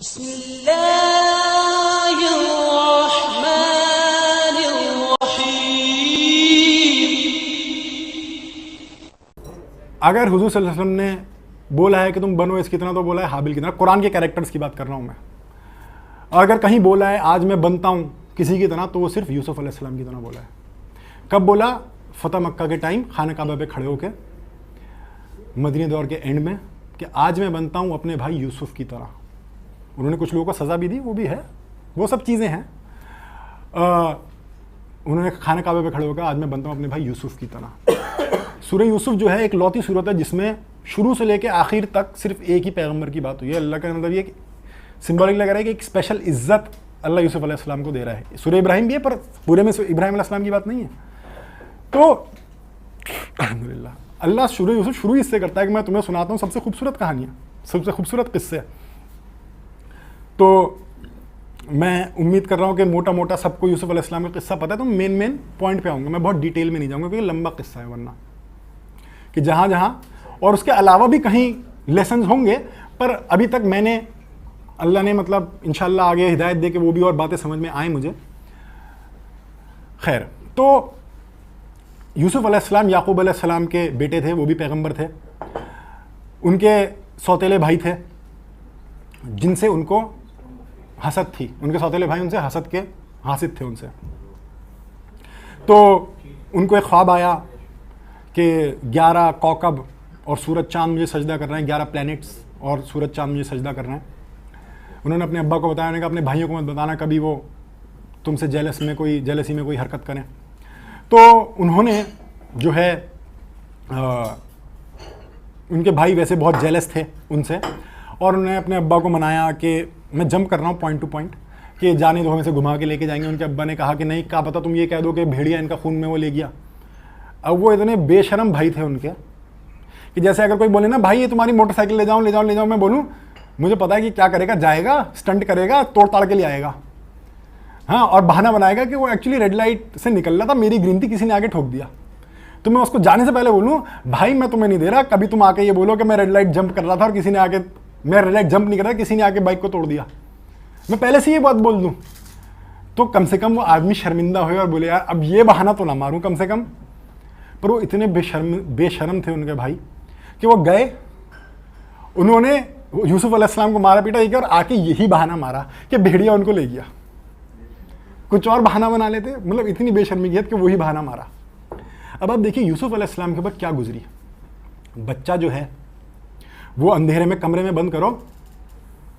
अगर हुजूर सल्लल्लाहु अलैहि वसल्लम ने बोला है कि तुम बनो इसकी तरह, तो बोला है हाबिल की तरह। कुरान के कैरेक्टर्स की बात कर रहा हूँ मैं। और अगर कहीं बोला है आज मैं बनता हूँ किसी की तरह, तो वो सिर्फ यूसुफ अलैहिस्सलाम की तरह बोला है। कब बोला? फतह मक्का के टाइम खाना काबा पे खड़े होकर मदनी दौर के एंड में, कि आज मैं बनता हूँ अपने भाई यूसुफ की तरह। उन्होंने कुछ लोगों को सज़ा भी दी, वो भी है, वो सब चीज़ें हैं। उन्होंने खाना काबा पे खड़े होकर आज मैं बनता हूँ अपने भाई यूसुफ की तरह। सूरह यूसुफ जो है एक लौती सूरत है जिसमें शुरू से लेकर आखिर तक सिर्फ एक ही पैगंबर की बात हुई है। अल्लाह का मतलब ये सिंबॉलिक लग रहा है कि एक स्पेशल इज्जत अल्लाह यूसुफ अलैहिस्सलाम को दे रहा है। सूरह इब्राहिम भी है, पर पूरे में इब्राहिम अलैहिस्सलाम की बात नहीं है। तो अल्हम्दुलिल्लाह अल्लाह सूरह यूसुफ शुरू इससे करता है कि मैं तुम्हें सुनाता हूँ सबसे खूबसूरत कहानियाँ, सबसे खूबसूरत किस्से। तो मैं उम्मीद कर रहा हूँ कि मोटा मोटा सबको यूसुफ अलैहिस्सलाम का किस्सा पता है, तो मेन पॉइंट पे आऊँगा। मैं बहुत डिटेल में नहीं जाऊँगा क्योंकि लंबा किस्सा है, वरना कि जहाँ जहाँ और उसके अलावा भी कहीं लेसन्स होंगे, पर अभी तक मैंने, अल्लाह ने मतलब इंशाल्लाह आगे हिदायत दे के वो भी और बातें समझ में आए मुझे। खैर, तो यूसुफ अलैहिस्सलाम याकूब अलैहिस्सलाम के बेटे थे, वो भी पैगंबर थे। उनके सौतेले भाई थे जिनसे उनको हसद थी, उनके सौतेले भाई उनसे हसद के हासिद थे उनसे। तो उनको एक ख्वाब आया कि 11 कौकब और सूरज चांद मुझे सजदा कर रहे हैं, 11 प्लैनेट्स और सूरज चांद मुझे सजदा कर रहे हैं। उन्होंने अपने अब्बा को बताया, उन्होंने कहा अपने भाइयों को मत बताना कभी वो तुमसे जेलसी में कोई हरकत करें। तो उन्होंने जो है उनके भाई वैसे बहुत जेलस थे उनसे, और उन्होंने अपने अब्बा को मनाया कि मैं जंप कर रहा हूँ पॉइंट टू पॉइंट, कि जाने दो, हमें से घुमा के लेके जाएंगे। उनके अब्बा ने कहा कि नहीं, क्या पता तुम ये कह दो कि भेड़िया इनका खून में वो ले गया। अब वो इतने बेशरम भाई थे उनके कि जैसे अगर कोई बोले ना भाई ये तुम्हारी मोटरसाइकिल ले जाऊँ, मैं बोलूँ मुझे पता है कि क्या करेगा, जाएगा स्टंट करेगा, तोड़ ताड़ के ले आएगा, हाँ, और बहाना बनाएगा कि वो एक्चुअली रेड लाइट से निकल रहा था, मेरी ग्रीन थी, किसी ने आगे ठोक दिया। तो मैं उसको जाने से पहले बोलूँ भाई मैं तुम्हें नहीं दे रहा, कभी तुम आके ये बोलो कि मैं रेड लाइट जंप कर रहा था और किसी ने आके, मैं रेड लाइट जंप नहीं कर रहा, किसी ने आके बाइक को तोड़ दिया। मैं पहले से ये बात बोल दूँ तो कम से कम वो आदमी शर्मिंदा हो और बोले यार अब ये बहाना तो ना मारूँ कम से कम। पर वो इतने बेशर्म थे उनके भाई कि वो गए, उन्होंने यूसुफ अलैहिस्सलाम को मारा पीटा एक और आके यही बहाना मारा कि भेड़िया उनको ले गया। कुछ और बहाना बना लेते, मतलब इतनी बेशर्मियत कि वही बहाना मारा। अब आप देखिए यूसुफ अलैहिस्सलाम के ऊपर क्या गुजरी। बच्चा जो है वो अंधेरे में कमरे में बंद करो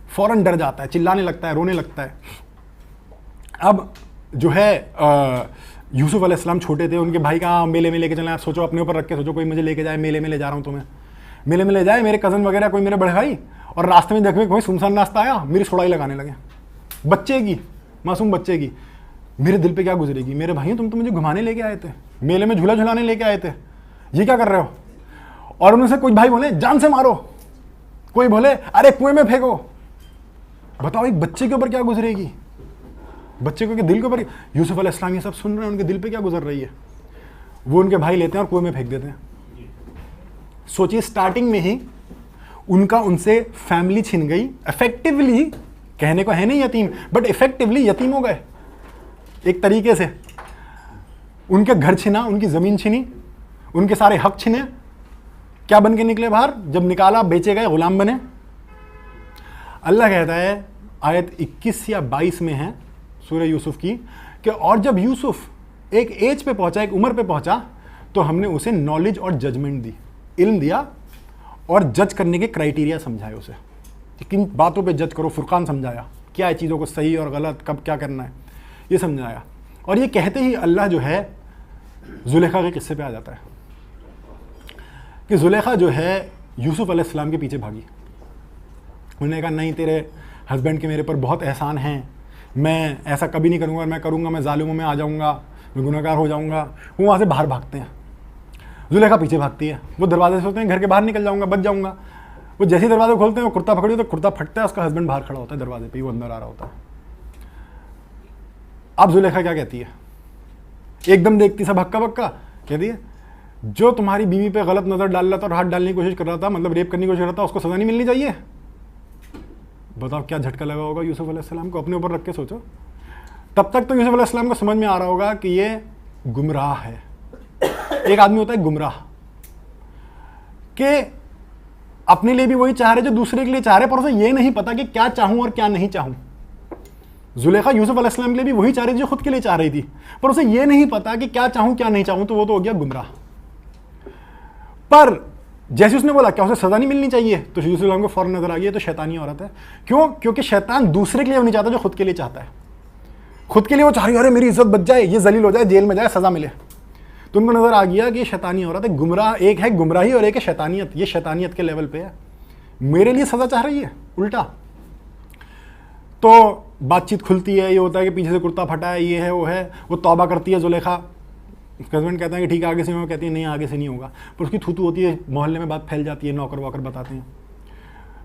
फौरन डर जाता है, चिल्लाने लगता है, रोने लगता है। अब जो है यूसुफ अलैहिस्सलाम छोटे थे, उनके भाई का मेले में लेके चलना, सोचो अपने ऊपर रख के सोचो कोई मुझे लेके जाए, मेले में ले जा रहा हूँ तुम्हें, मेले में ले जाए मेरे कज़न वगैरह, कोई मेरे बड़े भाई, और रास्ते में देखो कोई सुनसान रास्ता आया, मेरी सोड़ाई लगाने लगे, बच्चे की, मासूम बच्चे की। मेरे दिल पे क्या गुजरेगी, मेरे भाई तुम तो मुझे घुमाने लेके आए थे, मेले में झूला झुलाने लेके आए थे, ये क्या कर रहे हो? और उनसे कुछ भाई बोले जान से मारो, कोई बोले अरे कुएं में फेंको। बताओ एक बच्चे के ऊपर क्या गुजरेगी, बच्चे को के दिल के ऊपर। यूसुफ अलैहिस्सलाम ये सब सुन रहे हैं, उनके दिल पे क्या गुजर रही है। वो उनके भाई लेते हैं और कुएं में फेंक देते हैं। सोचिए स्टार्टिंग में ही उनका उनसे फैमिली छिन गई, इफेक्टिवली, कहने को है नहीं यतीम, बट इफेक्टिवली यतीम हो गए एक तरीके से। उनके घर छिना, उनकी जमीन छिनी, उनके सारे हक छिने। क्या बन के निकले बाहर? जब निकाला बेचे गए, गुलाम बने। अल्लाह कहता है आयत 21 या 22 में है सूरह यूसुफ की कि और जब यूसुफ एक एज पे पहुंचा, एक उम्र पे पहुंचा, तो हमने उसे नॉलेज और जजमेंट दी, इल्म दिया और जज करने के क्राइटेरिया समझाए उसे, किन बातों पे जज करो, फुरकान समझाया, क्या है चीज़ों को सही और गलत, कब क्या करना है, ये समझाया। और ये कहते ही अल्लाह जो है जुलेखा के किस्से पे आ जाता है कि जुलेखा जो है यूसुफ अलैहिस्सलाम के पीछे भागी। उन्होंने कहा नहीं, तेरे हस्बैंड के मेरे पर बहुत एहसान हैं, मैं ऐसा कभी नहीं करूँगा, मैं करूँगा मैं जालिमों में आ जाऊँगा, मैं गुनहगार हो जाऊँगा। वो वहाँ से बाहर भागते हैं, जुलेखा पीछे भागती है। वो दरवाजे से होते हैं घर के बाहर निकल जाऊँगा, बच जाऊँगा। वो जैसे ही दरवाजे खोलते हैं, वो कुर्ता पकड़ी तो कुर्ता फटता है, उसका हस्बैंड बाहर खड़ा होता है दरवाजे पे, वो अंदर आ रहा होता है। अब जुलेखा क्या कहती है, एकदम देखती सब हक्का बक्का, कहती है जो तुम्हारी बीवी पे गलत नजर डाल रहा था और हाथ डालने की कोशिश कर रहा था, मतलब रेप करने की कोशिश कर रहा था, उसको सजा नहीं मिलनी चाहिए? बताओ क्या झटका लगा होगा यूसुफ अलैहिस्सलाम को, अपने ऊपर रख के सोचो। तब तक तो यूसुफ अलैहिस्सलाम को समझ में आ रहा होगा कि ये गुमराह है। एक आदमी होता है गुमराह, कि अपने लिए भी वही चाह रहे जो दूसरे के लिए चाह रहे, पर उसे ये नहीं पता कि क्या चाहूं और क्या नहीं चाहूं। जुलेखा यूसुफ अलैहिस्सलाम के लिए भी वही चाह रही थी जो खुद के लिए चाह रही थी, पर उसे ये नहीं पता कि क्या चाहूं क्या नहीं चाहूं, तो वो तो हो गया गुमराह। पर जैसे उसने बोला क्या उसे सजा नहीं मिलनी चाहिए, तो यूसुफ अलैहिस्सलाम को फौरन नजर आ गया तो शैतानी औरत है। क्यों? क्योंकि शैतान दूसरे के लिए नहीं चाहता जो खुद के लिए चाहता है। खुद के लिए वो चाह रही है अरे मेरी इज्जत बच जाए, ये जलील हो जाए, जेल में जाए, सजा मिले। तो उनको नजर आ गया कि ये शैतानी औरत है, गुमराह। एक है गुमराही और एक है शैतानियत। ये शैतानियत के लेवल पे है, मेरे लिए सजा चाह रही है उल्टा। तो बातचीत खुलती है, ये होता है कि पीछे से कुर्ता फटा है, ये है वो है, वो तौबा करती है जुलेखा। उसका हस्बैंड कहता है कि ठीक है आगे से, वो कहती है नहीं आगे से नहीं होगा, पर उसकी थूथू होती है, मोहल्ले में बात फैल जाती है, नौकर वॉकर बताते हैं।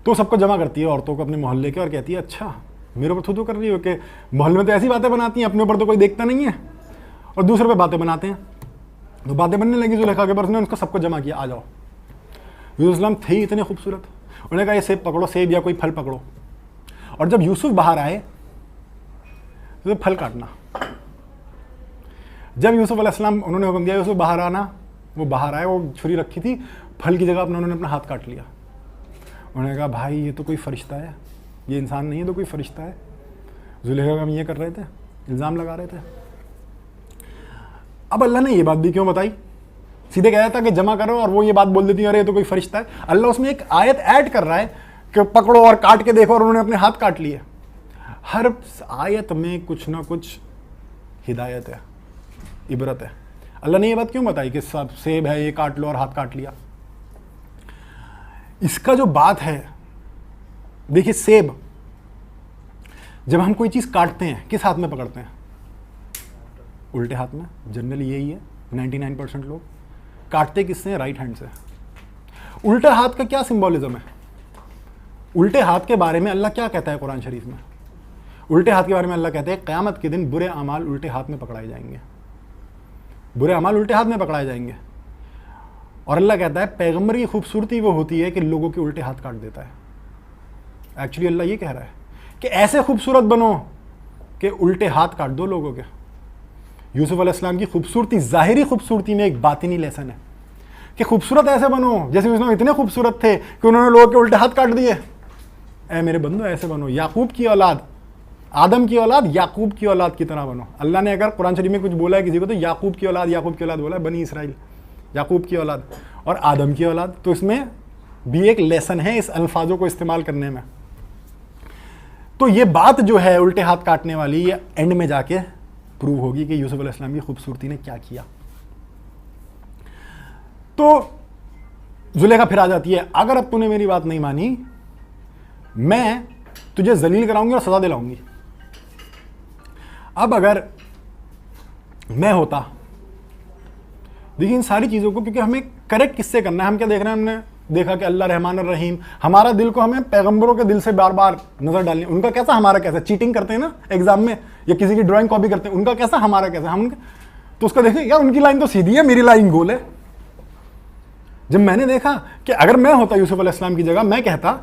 तो सबको जमा करती है औरतों को अपने मोहल्ले के, और कहती है अच्छा मेरे ऊपर थूथू कर रही हो, कि मोहल्ले में तो ऐसी बातें बनाती हैं, अपने ऊपर तो कोई देखता नहीं है और दूसरे पे बातें बनाते हैं। तो बातें बनने लगी जुलेखा के, पर उसने उनको सबको जमा किया, आ जाओ। यूसुफ अलैहिस्सलाम थे ही इतने खूबसूरत, उन्होंने कहा ये सेब पकड़ो, सेब या कोई फल पकड़ो। और जब यूसुफ बाहर आए तो फल काटना। जब यूसुफ अलैहिस्सलाम उन्होंने हुक्म दिया यूसुफ बाहर आना, वो बाहर आए, वो छुरी रखी थी, फल की जगह उन्होंने अपना हाथ काट लिया। उन्होंने कहा भाई ये तो कोई फरिश्ता है, ये इंसान नहीं है तो कोई फरिश्ता है। जुलेखा का हम ये कर रहे थे, इल्ज़ाम लगा रहे थे। अब अल्लाह ने ये बात भी क्यों बताई? सीधे कह रहा था कि जमा करो और वो ये बात बोल देती है अरे ये तो कोई फरिश्ता है। अल्लाह उसमें एक आयत ऐड कर रहा है कि पकड़ो और काट के देखो, और उन्होंने अपने हाथ काट लिए। हर आयत में कुछ ना कुछ हिदायत है, इबरत है। अल्लाह ने ये बात क्यों बताई कि सब सेब है ये काट लो और हाथ काट लिया? इसका जो बात है, देखिए सेब जब हम कोई चीज काटते हैं किस हाथ में पकड़ते हैं? उल्टे हाथ में। जनरली यही है, 99% लोग काटते किससे? राइट हैंड से। उल्टे हाथ का क्या सिंबॉलिज्म है? उल्टे हाथ के बारे में अल्लाह क्या कहता है कुरान शरीफ में? उल्टे हाथ के बारे में अल्लाह कहते हैं क़यामत के दिन बुरे अमाल उल्टे हाथ में पकड़ाए जाएंगे, बुरे अमाल उल्टे हाथ में पकड़ाए जाएंगे। और अल्लाह कहता है पैगंबर की खूबसूरती वो होती है कि लोगों के उल्टे हाथ काट देता है। एक्चुअली अल्लाह ये कह रहा है कि ऐसे खूबसूरत बनो कि उल्टे हाथ काट दो लोगों के। यूसुफ अलैहिस्सलाम की खूबसूरती, ज़ाहिरी खूबसूरती में एक बातिनी लेसन है कि खूबसूरत ऐसे बनो जैसे उसने इतने खूबसूरत थे कि उन्होंने लोगों के उल्टे हाथ काट दिए। ऐ मेरे बंदो ऐसे बनो, याकूब की औलाद, आदम की औलाद याकूब की औलाद की तरह बनो। अल्लाह ने अगर कुरान शरीफ में कुछ बोला है किसी को तो याकूब की औलाद बोला है, बनी इसराइल, याकूब की औलाद और आदम की औलाद। तो इसमें भी एक लेसन है इस अल्फाजों को इस्तेमाल करने में। तो ये बात जो है उल्टे हाथ काटने वाली, ये एंड में जाके प्रूव होगी कि यूसुफ अलैहिस्सलाम की खूबसूरती ने क्या किया। तो जुलेखा फिर आ जाती है, अगर अब तूने मेरी बात नहीं मानी मैं तुझे जलील कराऊंगी और सजा दिलाऊंगी। अब अगर मैं होता, देखिए इन सारी चीज़ों को, क्योंकि हमें करेक्ट किससे करना है, हम क्या देख रहे हैं, हमने देखा कि अल्लाह रहमान रहीम, हमारा दिल को हमें पैगंबरों के दिल से बार बार नजर डालनी, उनका कैसा हमारा कैसा, चीटिंग करते हैं ना एग्जाम में या किसी की ड्राइंग कॉपी करते हैं, उनका कैसा हमारा कैसा, हम तो उसका देखें यार उनकी लाइन तो सीधी है, मेरी लाइन गोल है। जब मैंने देखा कि अगर मैं होता यूसुफ अलैहिस्सलाम की जगह, मैं कहता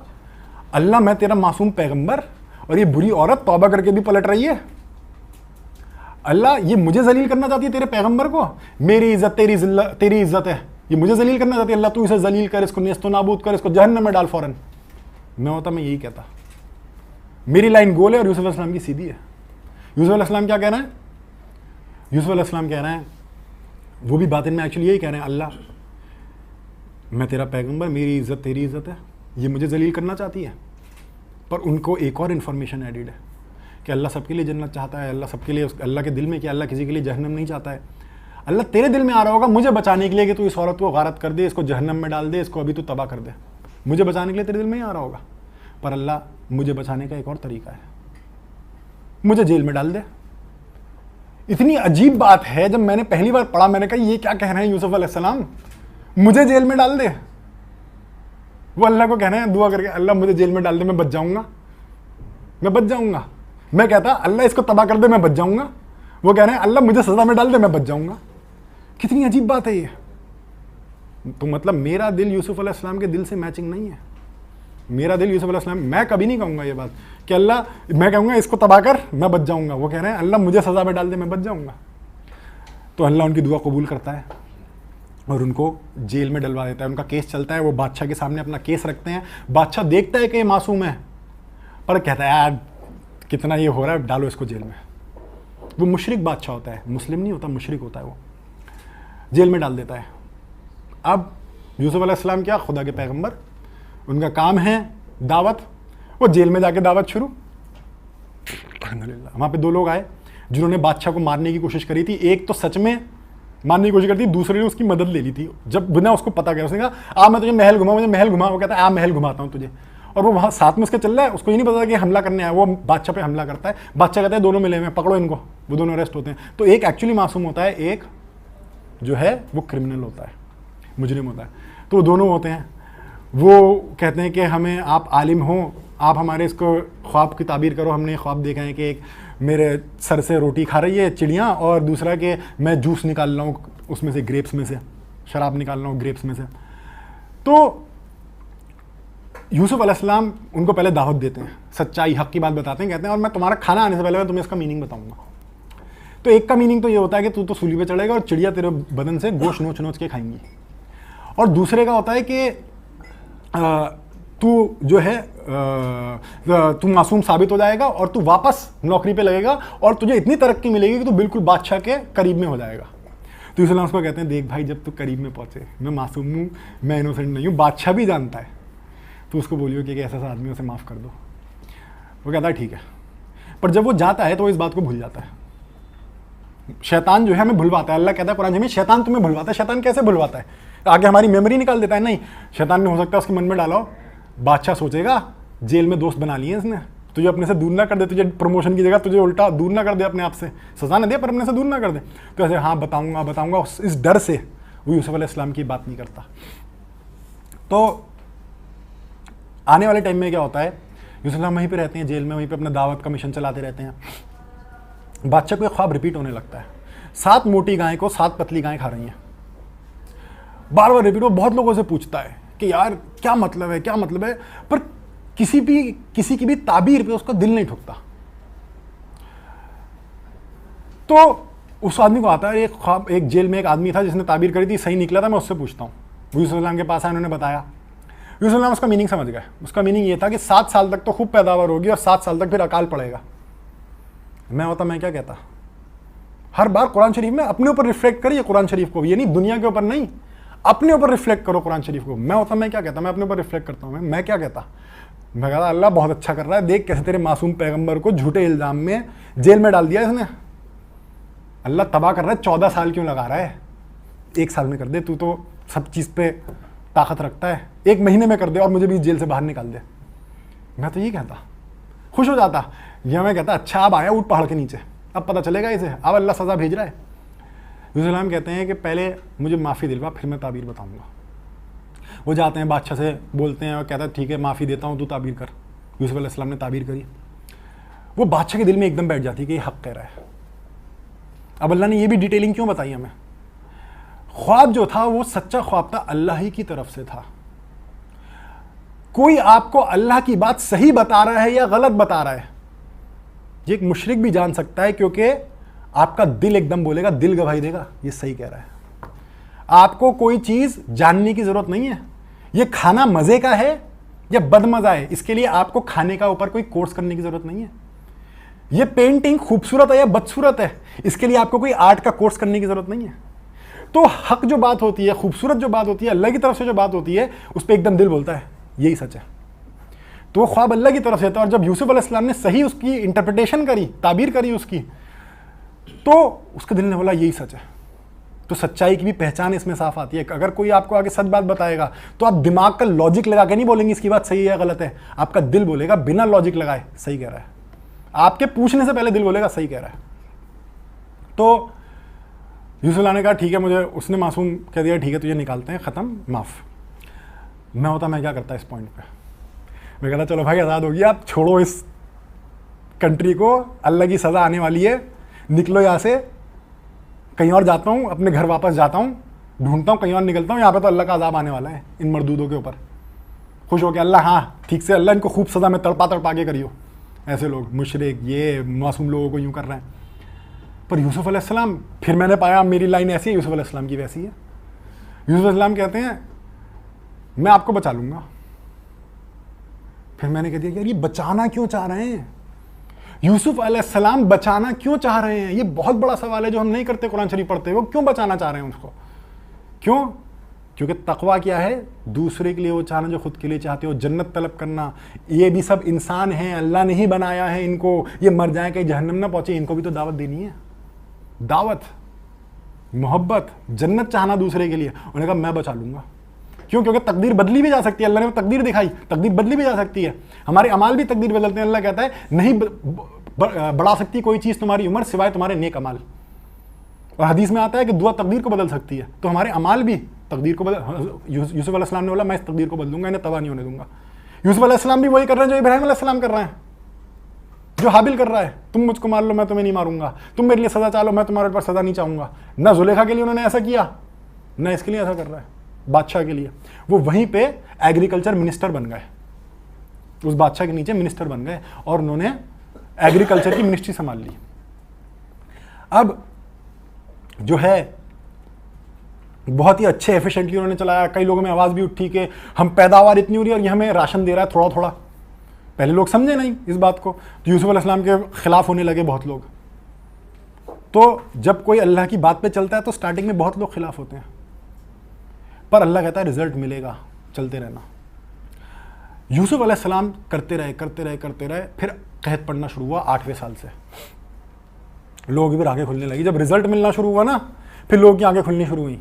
अल्लाह मैं तेरा मासूम पैगंबर और ये बुरी औरत तौबा करके भी पलट रही है, अल्लाह ये मुझे जलील करना चाहती है तेरे पैगंबर को, मेरी इज्जत तेरी इज्जत है, ये मुझे जलील करना चाहती है, अल्लाह तू इसे जलील कर, इसको नेस्तो नाबूद कर, इसको जहन्नम में डाल फौरन। मैं होता मैं यही कहता, मेरी लाइन गोल है और यूसुफ अलैहिस्सलाम की सीधी है। यूसुफ अलैहिस्सलाम क्या कह रहे हैं? यूसुफ अलैहिस्सलाम कह रहे हैं, वो भी बातिन में एक्चुअली यही कह रहे हैं, अल्लाह मैं तेरा पैगंबर, मेरी इज्जत तेरी इज्जत है, ये मुझे जलील करना चाहती है। पर उनको एक और इन्फॉर्मेशन एडिड है कि अल्लाह सबके लिए जन्नत चाहता है, अल्लाह सबके लिए, अल्लाह के दिल में कि अल्लाह किसी के लिए जहन्नम नहीं चाहता है। अल्लाह तेरे दिल में आ रहा होगा मुझे बचाने के लिए कि तू इस औरत को गारत कर दे, इसको जहन्नम में डाल दे, इसको अभी तू तबाह कर दे, मुझे बचाने के लिए तेरे दिल में ही आ रहा होगा। पर अल्लाह मुझे बचाने का एक और तरीका है, मुझे जेल में डाल दे। इतनी अजीब बात है, जब मैंने पहली बार पढ़ा मैंने कहा ये क्या कह रहे हैं यूसुफ अलैहिस्सलाम, मुझे जेल में डाल दे। वो अल्लाह को कह रहे हैं दुआ करके, अल्लाह मुझे जेल में डाल दे, मैं बच जाऊंगा, मैं बच जाऊंगा। मैं कहता अल्लाह इसको तबाह कर दे, मैं बच जाऊंगा। वो कह रहे हैं अल्लाह मुझे सजा में डाल दे, मैं बच जाऊंगा। कितनी अजीब बात है ये। तो मतलब मेरा दिल यूसुफ अलैहिस्सलाम के दिल से मैचिंग नहीं है। मेरा दिल यूसुफ अलैहिस्सलाम, मैं कभी नहीं कहूँगा ये बात कि अल्लाह, मैं कहूँगा इसको तबाह कर मैं बच जाऊँगा। वो कह रहे हैं अल्लाह मुझे सज़ा में डाल दे मैं बच जाऊँगा। तो अल्लाह उनकी दुआ कबूल करता है और उनको जेल में डलवा देता है। उनका केस चलता है, वो बादशाह के सामने अपना केस रखते हैं। बादशाह देखता है कि ये मासूम है, पर कहता है यार कितना ये हो रहा है, डालो इसको जेल में। वो मुशरिक बादशाह होता है, मुस्लिम नहीं होता, मुशरिक होता है। वो जेल में डाल देता है। अब यूसुफ अलैहिस्सलाम क्या, खुदा के पैगंबर, उनका काम है दावत। वो जेल में जाके दावत शुरू। अल्हम्दुलिल्लाह। वहाँ पे 2 लोग आए जिन्होंने बादशाह को मारने की कोशिश करी थी। एक तो सच में मारने की कोशिश करती, दूसरे ने उसकी मदद ले ली थी। जब बिना उसको पता गया, उसने कहा आ मैं तुझे महल घुमा, मुझे महल घुमा। वो कहता है आ महल घुमाता हूँ तुझे। और वो वहाँ साथ में उसके चल रहा है, उसको ये नहीं पता कि हमला करने आया। वो बादशाह पे हमला करता है। बादशाह कहता है दोनों मिले हुए, पकड़ो इनको। वो दोनों अरेस्ट होते हैं। तो एक एक्चुअली मासूम होता है, एक जो है वो क्रिमिनल होता है, मुजरिम होता है। तो वो दोनों होते हैं। वो कहते हैं कि हमें आप आलिम हो, आप हमारे इसको ख्वाब की ताबीर करो। हमने ये ख्वाब देखा है कि एक मेरे सर से रोटी खा रही है चिड़िया, और दूसरा कि मैं जूस निकाल रहा हूँ उसमें से, ग्रेप्स में से, शराब निकाल रहा हूँ ग्रेप्स में से। तो यूसुफ अलैहिस्सलाम उनको पहले दावत देते हैं, सच्चाई हक की बात बताते हैं। कहते हैं और मैं तुम्हारा खाना आने से पहले मैं तुम्हें इसका मीनिंग बताऊंगा। तो एक का मीनिंग तो ये होता है कि तू तो सूली पे चढ़ेगा और चिड़िया तेरे बदन से गोश्त नोच नोच के खाएंगी। और दूसरे का होता है कि तू जो है तू मासूम साबित हो जाएगा और तू वापस नौकरी पे लगेगा और तुझे इतनी तरक्की मिलेगी कि तू बिल्कुल बादशाह के करीब में हो जाएगा। तो यूसुफ उसको कहते हैं देख भाई, जब तू करीब में पहुंचे, मैं मासूम हूँ, मैं इनोसेंट नहीं हूँ, बादशाह भी जानता है, तो उसको बोलियो कि ऐसा सा आदमी, उसे माफ़ कर दो। वो कहता है ठीक है। पर जब वो जाता है तो वो इस बात को भूल जाता है। शैतान जो है हमें भुलवाता है। अल्लाह कहता है कुरान में, शैतान तुम्हें भुलवाता है। शैतान कैसे भुलवाता है? आगे हमारी मेमोरी निकाल देता है। नहीं, शैतान ने हो सकता है उसके मन में डाला हो, बादशाह सोचेगा जेल में दोस्त बना लिए इसने, तुझे अपने से दूर ना कर दे, तुझे प्रमोशन की जगह तुझे उल्टा दूर ना कर दे, अपने आप से सजा ना दे पर अपने से दूर ना कर दे। तो ऐसे हाँ बताऊंगा बताऊंगा, इस डर से वो यूसुफ अलैहिस्सलाम की बात नहीं करता। तो आने वाले टाइम में क्या होता है, यूसुफ अलैहिस्सलाम वहीं पे रहते हैं जेल में, वहीं पे अपना दावत का मिशन चलाते रहते हैं। बादशाह को एक ख्वाब रिपीट होने लगता है, 7 मोटी गायें को 7 पतली गायें खा रही हैं। बार बार रिपीट। वो बहुत लोगों से पूछता है कि यार क्या मतलब है, क्या मतलब है, पर किसी की भी ताबीर पे उसका दिल नहीं ठुकता। तो उस आदमी को आता है एक ख्वाब, एक जेल में एक आदमी था जिसने ताबीर करी थी, सही निकला था, मैं उससे पूछता हूँ। यूसुफ अलैहिस्सलाम के पास आया, उन्होंने बताया। यूसुफ अलैहिस्सलाम उसका मीनिंग समझ गए। उसका मीनिंग ये था कि 7 साल तक तो खूब पैदावार होगी और 7 साल तक फिर अकाल पड़ेगा। मैं क्या कहता, हर बार कुरान शरीफ में अपने ऊपर रिफ्लेक्ट करिए, कुरान शरीफ को, ये नहीं दुनिया के ऊपर नहीं, अपने ऊपर रिफ्लेक्ट करो कुरान शरीफ को। मैं क्या कहता, मैं अपने ऊपर रिफ्लेक्ट करता हूँ। मैं क्या कहता, मैं कहता अल्लाह बहुत अच्छा कर रहा है, देख कैसे तेरे मासूम पैगंबर को झूठे इल्जाम में जेल में डाल दिया इसने। अल्लाह तबाह कर रहा है, 14 साल क्यों लगा रहा है, 1 साल में कर दे, तू तो सब चीज़ पे ताकत रखता है, 1 महीने में कर दे और मुझे भी जेल से बाहर निकाल दे। मैं तो ये कहता, खुश हो जाता। या मैं कहता अच्छा अब आया ऊँट पहाड़ के नीचे, अब पता चलेगा इसे, अब अल्लाह सज़ा भेज रहा है। यूसुफ अलैहिस्सलाम कहते हैं कि पहले मुझे माफ़ी दिलवा, फिर मैं ताबीर बताऊंगा। वो जाते हैं बादशाह से बोलते हैं और कहता है ठीक है माफ़ी देता हूँ, तू ताबीर कर। यूसुफ अलैहिस्सलाम ने ताबीर करी। वो बादशाह के दिल में एकदम बैठ जाती है कि ये हक़ कह रहा है। अब अल्लाह ने ये भी डिटेलिंग क्यों बताई हमें, ख्वाब जो था वो सच्चा ख्वाब था, अल्लाह ही की तरफ से था। कोई आपको अल्लाह की बात सही बता रहा है या गलत बता रहा है, ये एक मुशरिक भी जान सकता है, क्योंकि आपका दिल एकदम बोलेगा, दिल गवाही देगा ये सही कह रहा है। आपको कोई चीज जानने की जरूरत नहीं है, ये खाना मजे का है या बदमजा है, इसके लिए आपको खाने का ऊपर कोई कोर्स करने की जरूरत नहीं है। ये पेंटिंग खूबसूरत है या बदसूरत है, इसके लिए आपको कोई आर्ट का कोर्स करने की जरूरत नहीं है। तो हक जो बात होती है, खूबसूरत जो बात होती है, अल्लाह की तरफ से जो बात होती है, उस पर एकदम दिल बोलता है यही सच है। तो वो ख्वाब अल्लाह की तरफ से था। और जब यूसुफ अलैहिस्सलाम ने सही उसकी इंटरप्रिटेशन करी, ताबीर करी उसकी, तो उसके दिल ने बोला यही सच है। तो सच्चाई की भी पहचान इसमें साफ आती है। अगर कोई आपको आगे सच बात बताएगा तो आप दिमाग का लॉजिक लगा के नहीं बोलेंगे इसकी बात सही है या गलत है, आपका दिल बोलेगा बिना लॉजिक लगाए सही कह रहा है। आपके पूछने से पहले दिल बोलेगा सही कह रहा है। तो यूसुफ ने कहा ठीक है, मुझे उसने मासूम कह दिया, ठीक है तुझे निकालते हैं, ख़त्म, माफ़। मैं क्या करता इस पॉइंट पे, मैं कहता चलो भाई आज़ाद हो गया, आप छोड़ो इस कंट्री को, अल्लाह की सज़ा आने वाली है, निकलो यहाँ से, कहीं और जाता हूँ, अपने घर वापस जाता हूँ, ढूंढता हूँ, कहीं और निकलता हूँ, यहाँ पे तो अल्लाह का अज़ाब आने वाला है इन मरदूदों के ऊपर। खुश हो गया, अल्लाह हाँ ठीक से, अल्लाह इनको खूब सज़ा में तड़पा तड़पा के करियो। ऐसे लोग मुशरिक ये मासूम लोगों को यूँ कर रहे हैं। पर यूसुफ अलैहिस्सलाम, फिर मैंने पाया मेरी लाइन ऐसी है, यूसुफ अलैहिस्सलाम की वैसी है। यूसुफ अलैहिस्सलाम कहते हैं मैं आपको बचा लूँगा। फिर मैंने कह दिया यार ये बचाना क्यों चाह रहे हैं, यूसुफ अलैहिस्सलाम बचाना क्यों चाह रहे हैं? ये बहुत बड़ा सवाल है जो हम नहीं करते कुरान शरीफ पढ़ते। वो क्यों बचाना चाह रहे हैं उसको? क्यों? क्योंकि तकवा क्या है? दूसरे के लिए वो चाहना जो खुद के लिए चाहते हो, जन्नत तलब करना। ये भी सब इंसान हैं, अल्लाह ने ही बनाया है इनको, ये मर जाए कहीं जहन्नम ना पहुंचे, इनको भी तो दावत देनी है। दावत, मोहब्बत, जन्नत चाहना दूसरे के लिए। उन्होंने कहा मैं बचा लूंगा। क्यों? क्योंकि तकदीर बदली भी जा सकती है। अल्लाह ने तकदीर दिखाई, तकदीर बदली भी जा सकती है। हमारे अमाल भी तकदीर बदलते हैं। अल्लाह कहता है नहीं बढ़ा सकती कोई चीज़ तुम्हारी उम्र सिवाय तुम्हारे नेक अमाल। और हदीस में आता है कि दुआ तकदीर को बदल सकती है। तो हमारे अमाल भी तकदीर को बदल। यूसुफ अलैहिस्सलाम ने बोला मैं इस तकदीर को बदलूंगा, इन्हें तबाह नहीं होने दूंगा। यूसुफ अलैहिस्सलाम भी वही कर रहे हैं जो इब्राहिम अलैहिस्सलाम कर रहे हैं, जो हाबिल कर रहा है। तुम मुझको मार लो मैं तुम्हें नहीं मारूंगा, तुम मेरे लिए सजा चाहो मैं तुम्हारे ऊपर सजा नहीं चाहूंगा। ना जुलेखा के लिए उन्होंने ऐसा किया, ना इसके लिए ऐसा कर रहा है, बादशाह के लिए। वो वहीं पे एग्रीकल्चर मिनिस्टर बन गए, उस बादशाह के नीचे मिनिस्टर बन गए और उन्होंने एग्रीकल्चर की मिनिस्ट्री संभाल ली। अब जो है बहुत ही अच्छे एफिशिएंटली उन्होंने चलाया। कई लोगों में आवाज़ भी उठी कि हम पैदावार इतनी हो रही है और ये हमें राशन दे रहा है थोड़ा थोड़ा। पहले लोग समझे नहीं इस बात को, तो यूसुफ अलैहिस्सलाम के खिलाफ होने लगे बहुत लोग। तो जब कोई अल्लाह की बात पे चलता है तो स्टार्टिंग में बहुत लोग खिलाफ होते हैं, पर अल्लाह कहता है रिजल्ट मिलेगा, चलते रहना। यूसुफ अलैहिस्सलाम करते रहे करते रहे करते रहे। फिर कहत पढ़ना शुरू हुआ 8वें साल से, लोगों की फिर आंखें खुलने लगी। जब रिजल्ट मिलना शुरू हुआ ना, फिर लोगों की आंखें खुलनी शुरू हुई।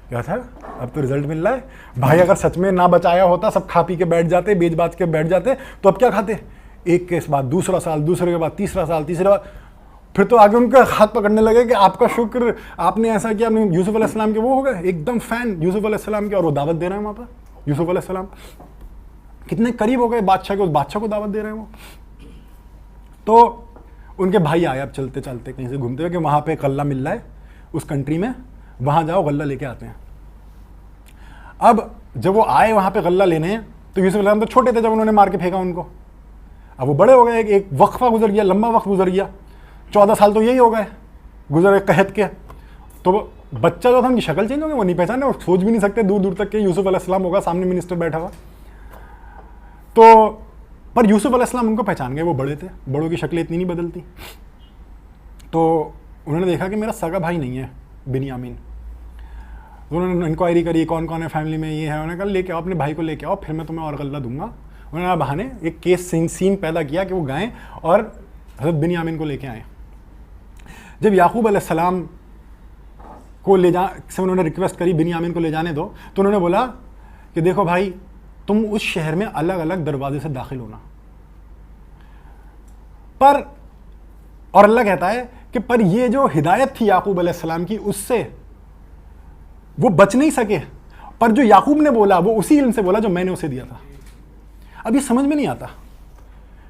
क्या था, अब तो रिजल्ट मिल रहा है भाई, अगर सच में ना बचाया होता, सब खा पी के बैठ जाते, बेच बाच के बैठ जाते, तो अब क्या खाते? एक केस बाद दूसरा साल, दूसरे के बाद तीसरा साल, तीसरे बाद फिर तो आगे उनका हाथ पकड़ने लगे कि आपका शुक्र, आपने ऐसा किया। आपने यूसुफ अलैहिस्सलाम के वो हो गए एकदम फैन यूसुफ अलैहिस्सलाम के, और वो दावत दे रहे हैं वहाँ पर। यूसुफ अलैहिस्सलाम कितने करीब हो गए बादशाह के, उस बादशाह को दावत दे रहे हैं वो। तो उनके भाई आए अब चलते चलते कहीं से घूमते हुए कि वहाँ पे गल्ला मिल रहा है उस कंट्री में, वहाँ जाओ गल्ला लेके आते हैं। अब जब वो आए वहाँ पे गल्ला लेने, तो यूसुफ अलैहिस्सलाम तो छोटे थे जब उन्होंने मार के फेंका उनको। अब वो बड़े हो गए, एक वक्फा गुजर गया, लंबा वक्त गुजर गया, 14 साल तो यही हो गए गुजरे कहत के। तो बच्चा जो था उनकी शक्ल चेंज हो गई, वो नहीं पहचाने, और सोच भी नहीं सकते दूर दूर तक के यूसुफ अलैहिस्सलाम होगा, सामने मिनिस्टर बैठा हुआ। तो पर यूसुफ अलैहिस्सलाम उनको पहचान गए, वो बड़े थे, बड़ों की शक्लें इतनी नहीं बदलती। तो उन्होंने देखा कि मेरा सगा भाई नहीं है बिन्यामीन। उन्होंने इंक्वायरी करी कौन कौन है फैमिली में, ये है। उन्होंने कहा लेके आओ अपने भाई को, लेके आओ, फिर मैं तुम्हें और गल्ला दूंगा। उन्होंने बहाने एक केस सीन पैदा किया कि वो गए और हज़रत बिन्यामीन को लेके आए। जब याकूब अलैहिस्सलाम को ले जा से उन्होंने रिक्वेस्ट करी बिन्यामीन को ले जाने दो, तो उन्होंने बोला कि देखो भाई, तुम उस शहर में अलग अलग दरवाजे से दाखिल होना, पर और अल्लाह कहता है कि पर ये जो हिदायत थी याकूब अलैहिस्सलाम की, उससे वो बच नहीं सके। पर जो याकूब ने बोला वो उसी इल्म से बोला जो मैंने उसे दिया था। अब ये समझ में नहीं आता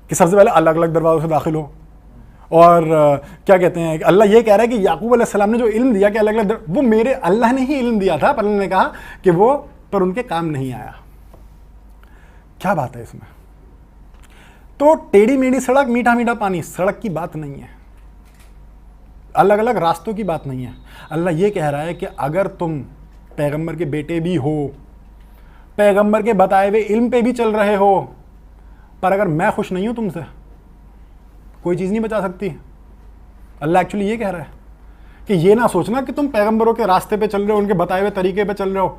कि सबसे पहले अलग अलग दरवाजों से दाखिल हो, और क्या कहते हैं कि अल्लाह ये कह रहा है कि याकूब अलैहिस्सलाम ने जो इल्म दिया कि अलग अलग, वो मेरे अल्लाह ने ही इल्म दिया था, पर उन्होंने कहा कि वो पर उनके काम नहीं आया। क्या बात है इसमें? तो टेढ़ी मेढ़ी सड़क, मीठा मीठा पानी, सड़क की बात नहीं है, अलग अलग रास्तों की बात नहीं है। अल्लाह ये कह रहा है कि अगर तुम पैगंबर के बेटे भी हो, पैगंबर के बताए हुए इल्म पे भी चल रहे हो, पर अगर मैं खुश नहीं हूं तुमसे, कोई चीज़ नहीं बचा सकती। अल्लाह एक्चुअली ये कह रहा है कि ये ना सोचना कि तुम पैगंबरों के रास्ते पे चल रहे हो, उनके बताए हुए तरीके पे चल रहे हो,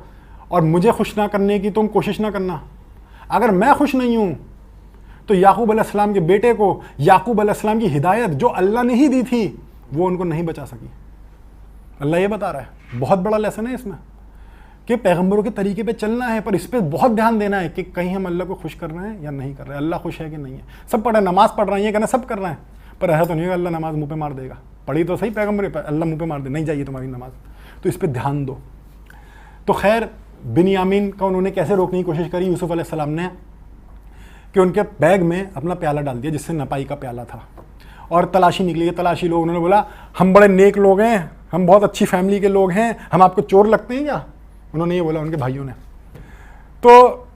और मुझे खुश ना करने की तुम कोशिश ना करना। अगर मैं खुश नहीं हूं तो याकूब अलैहिस्सलाम के बेटे को, याकूब अलैहिस्सलाम की हिदायत जो अल्लाह ने ही दी थी, वो उनको नहीं बचा सकी। अल्लाह ये बता रहा है, बहुत बड़ा लेसन है इसमें कि पैगंबरों के तरीके पे चलना है, पर इस पर बहुत ध्यान देना है कि कहीं हम अल्लाह को खुश कर रहे हैं या नहीं कर रहे हैं, अल्लाह खुश है कि नहीं है। सब पढ़ रहे हैं, नमाज पढ़ रहे हैं, ये कहना सब कर रहे हैं, पर ऐसा तो नहीं है अल्लाह नमाज मुँह पे मार देगा। पढ़ी तो सही पैगंबर पे, अल्लाह मुँह पे मार दे, नहीं चाहिए तुम्हारी नमाज, तो इस पर ध्यान दो। तो खैर बिन्यामीन का उन्होंने कैसे रोकने की कोशिश करी यूसुफ अलैहिस्सलाम ने, कि उनके बैग में अपना प्याला डाल दिया जिससे नपाई का प्याला था, और तलाशी निकली। तलाशी लोग, उन्होंने बोला हम बड़े नेक लोग हैं, हम बहुत अच्छी फैमिली के लोग हैं, हम आपको चोर लगते हैं क्या? उन्होंने ये बोला उनके भाइयों ने। तो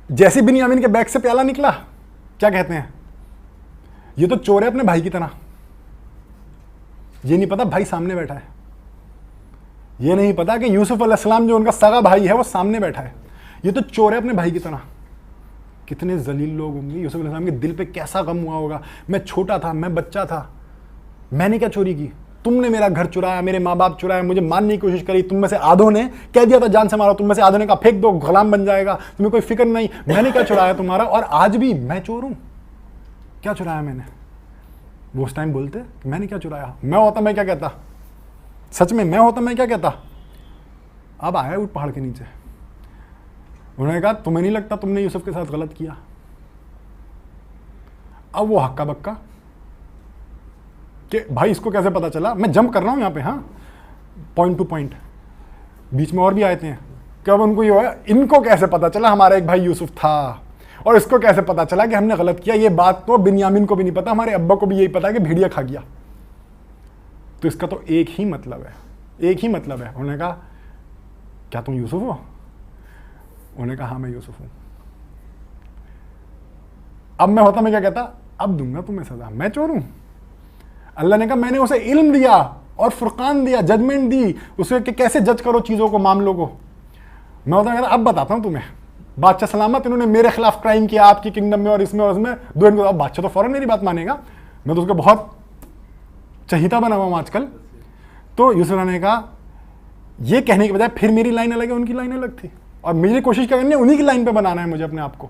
जैसे बिन्यामीन के बैग से प्याला निकला, क्या कहते हैं, ये तो चोर है अपने भाई की तरह। ये नहीं पता भाई सामने बैठा है, ये नहीं पता कि यूसुफ अलैहिस्सलाम जो उनका सगा भाई है वो सामने बैठा है। ये तो चोर है अपने भाई की तरह। कितने जलील लोग होंगे, यूसुफ अलैहिस्सलाम के दिल पे कैसा गम हुआ होगा। मैं छोटा था, मैं बच्चा था, मैंने क्या चोरी की, तुमने मेरा घर चुराया, मेरे माँ बाप चुराया, मुझे मारने की कोशिश करी, तुम में से आधों ने कह दिया था जान से मारो, तुम में से आधों ने कहा फेंक दो गुलाम बन जाएगा, तुम्हें कोई फिक्र नहीं, मैंने क्या चुराया तुम्हारा, और आज भी मैं चोर हूं, क्या चुराया मैंने। वो उस टाइम बोलते मैंने क्या चुराया, मैं होता मैं क्या कहता, सच में मैं होता मैं क्या कहता। अब आया उठ पहाड़ के नीचे, उन्होंने कहा तुम्हें नहीं लगता तुमने यूसुफ के साथ गलत किया। अब वो हक्का बक्का कि भाई इसको कैसे पता चला, मैं जंप कर रहा हूं यहां पे, हाँ पॉइंट टू पॉइंट, बीच में और भी आते हैं कि अब उनको ये है इनको कैसे पता चला हमारा एक भाई यूसुफ था, और इसको कैसे पता चला कि हमने गलत किया। ये बात तो बिन्यामीन को भी नहीं पता, हमारे अब्बा को भी यही पता कि भेड़िया खा गया। तो इसका तो एक ही मतलब है, एक ही मतलब है। उन्होंने कहा क्या तुम यूसुफ हो, उन्होंने कहा हाँ मैं यूसुफ हूं। अब मैं होता मैं क्या कहता, अब दूंगा तुम्हें सजा, मैं चोर हूं। अल्लाह ने कहा मैंने उसे इल्म दिया और फुरकान दिया, जजमेंट दी उसे कि कैसे जज करो चीजों को, मामलों को। मैं होता कहता अब बताता हूं तुम्हें, बादशाह सलामत इन्होंने मेरे खिलाफ क्राइम किया आपकी किंगडम में और इसमें और उसमें, दो इनको। अब बादशाह तो फौरन मेरी बात मानेगा, मैं तो उसका बहुत चहीता बना हुआ हूं आजकल। तो यूसुफ ने कहा ये कहने के बजाय फिर मेरी लाइन अलग है, उनकी लाइन अलग थी, और मेरी कोशिश क्या करनी है उन्हीं की लाइन पे बनाना है मुझे अपने आप को।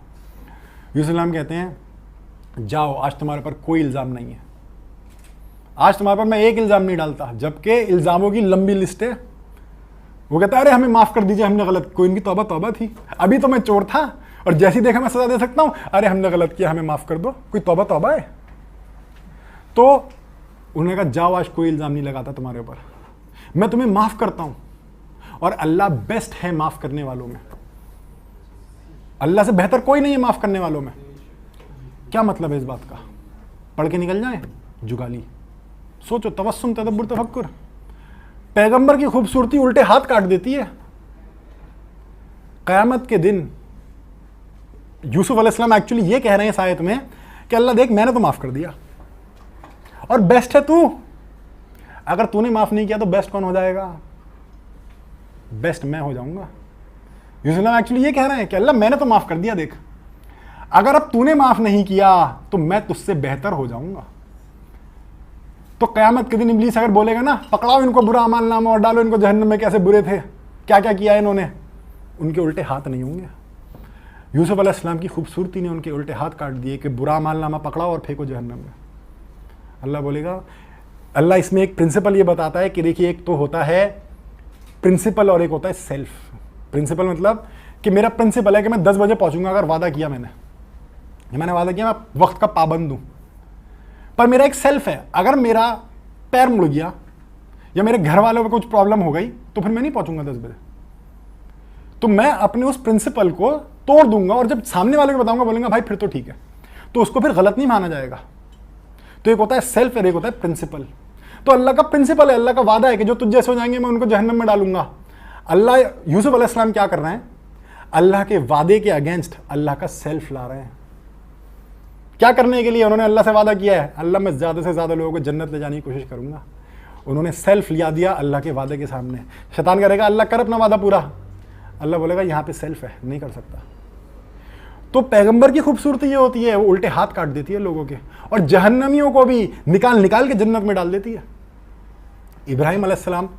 यूसुफ कहते हैं जाओ आज तुम्हारे पर कोई इल्ज़ाम नहीं है, आज तुम्हारे पर मैं एक इल्ज़ाम नहीं डालता, जबकि इल्ज़ामों की लंबी लिस्ट है। वो कहता है अरे हमें माफ़ कर दीजिए, हमने गलत, कोई इनकी तौबा तौबा थी, अभी तो मैं चोर था और जैसी देखा मैं सज़ा दे सकता हूँ, अरे हमने गलत किया हमें माफ़ कर दो, कोई तौबा तौबा है। तो उन्होंने कहा जाओ आज कोई इल्ज़ाम नहीं लगाता तुम्हारे ऊपर, मैं तुम्हें माफ़ करता हूँ, और अल्लाह बेस्ट है माफ़ करने वालों में, अल्लाह से बेहतर कोई नहीं है माफ़ करने वालों में। क्या मतलब है इस बात का, पढ़ के निकल जाए जुगाली। सोचो, तवस्सुम, तदब्बुर, तफक्कुर। पैगंबर की खूबसूरती उल्टे हाथ काट देती है। क़यामत के दिन यूसुफ अलैहिस्सलाम एक्चुअली ये कह रहे हैं इस आयत में कि अल्लाह देख मैंने तो माफ़ कर दिया और बेस्ट है तू, अगर तूने माफ़ नहीं किया तो बेस्ट कौन हो जाएगा, बेस्ट मैं हो जाऊंगा। यूसुफ एक्चुअली ये कह रहे हैं कि अल्लाह मैंने तो माफ़ कर दिया, देख अगर अब तूने माफ़ नहीं किया तो मैं तुझसे बेहतर हो जाऊंगा। तो क़यामत के दिन इब्लीस अगर बोलेगा ना पकड़ाओ इनको बुरा अमाल नामा और डालो इनको जहन्नम में, कैसे बुरे थे, क्या क्या किया इन्होंने, उनके उल्टे हाथ नहीं होंगे। यूसुफ अलैहिस्सलाम की खूबसूरती ने उनके उल्टे हाथ काट दिए कि बुरा अमाल नामा पकड़ाओ और फेंको जहन्नम में। अल्लाह बोलेगा, अल्लाह इसमें एक प्रिंसिपल ये बताता है कि देखिए एक तो होता है प्रिंसिपल और एक होता है सेल्फ। प्रिंसिपल मतलब कि मेरा प्रिंसिपल है कि मैं 10 बजे पहुंचूंगा, अगर वादा किया मैंने वादा किया मैं वक्त का पाबंद हूं। पर मेरा एक सेल्फ है, अगर मेरा पैर मुड़ गया या मेरे घर वालों को कुछ प्रॉब्लम हो गई तो फिर मैं नहीं पहुंचूंगा 10 बजे। तो मैं अपने उस प्रिंसिपल को तोड़ दूंगा, और जब सामने वाले को बताऊंगा बोलेंगे भाई फिर तो ठीक है, तो उसको फिर गलत नहीं माना जाएगा। तो एक होता है सेल्फ और एक होता है प्रिंसिपल। तो अल्लाह का प्रिंसिपल है, अल्लाह का वादा है कि जो तुझ जैसे हो जाएंगे मैं उनको जहन्नम में डालूंगा। अल्लाह, यूसुफ अलैहिस्सलाम क्या कर रहे हैं, अल्लाह के वादे के अगेंस्ट अल्लाह का सेल्फ ला रहे हैं। क्या करने के लिए उन्होंने अल्लाह से वादा किया है, अल्लाह मैं ज़्यादा से ज़्यादा लोगों को जन्नत ले जाने की कोशिश करूंगा। उन्होंने सेल्फ लिया दिया अल्लाह के वादे के सामने। शैतान करेगा अल्लाह कर अपना वादा पूरा, अल्लाह बोलेगा यहाँ पे सेल्फ है, नहीं कर सकता। तो पैगंबर की खूबसूरती ये होती है, वो उल्टे हाथ काट देती है लोगों के, और जहन्नमियों को भी निकाल निकाल के जन्नत में डाल देती है। इब्राहिम अलैहिस्सलाम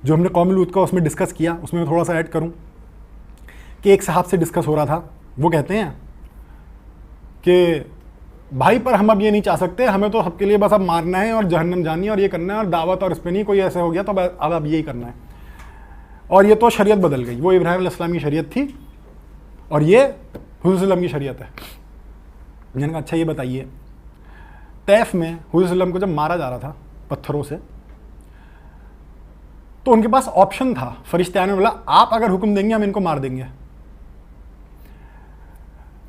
जो हमने कौम लूत का उसमें डिस्कस किया, उसमें मैं थोड़ा सा ऐड करूं कि एक साहब से डिस्कस हो रहा था, वो कहते हैं कि भाई पर हम अब ये नहीं चाह सकते, हमें तो सबके लिए बस अब मारना है और जहन्नम जानी है और ये करना है और दावत, और इस पर नहीं कोई ऐसे हो गया तो अब यही करना है। और ये तो शरीयत बदल गई, वो इब्राहिम अलैहिस्सलाम की शरीयत थी और ये हुज़ूर सल्लल्लाहु अलैहि वसल्लम की शरीयत है। मैंने कहा अच्छा ये बताइए, तैफ में हुज़ूर सल्लल्लाहु अलैहि वसल्लम को जब मारा जा रहा था पत्थरों से, तो उनके पास ऑप्शन था, फरिश्ते आने बोला आप अगर हुक्म देंगे हम इनको मार देंगे।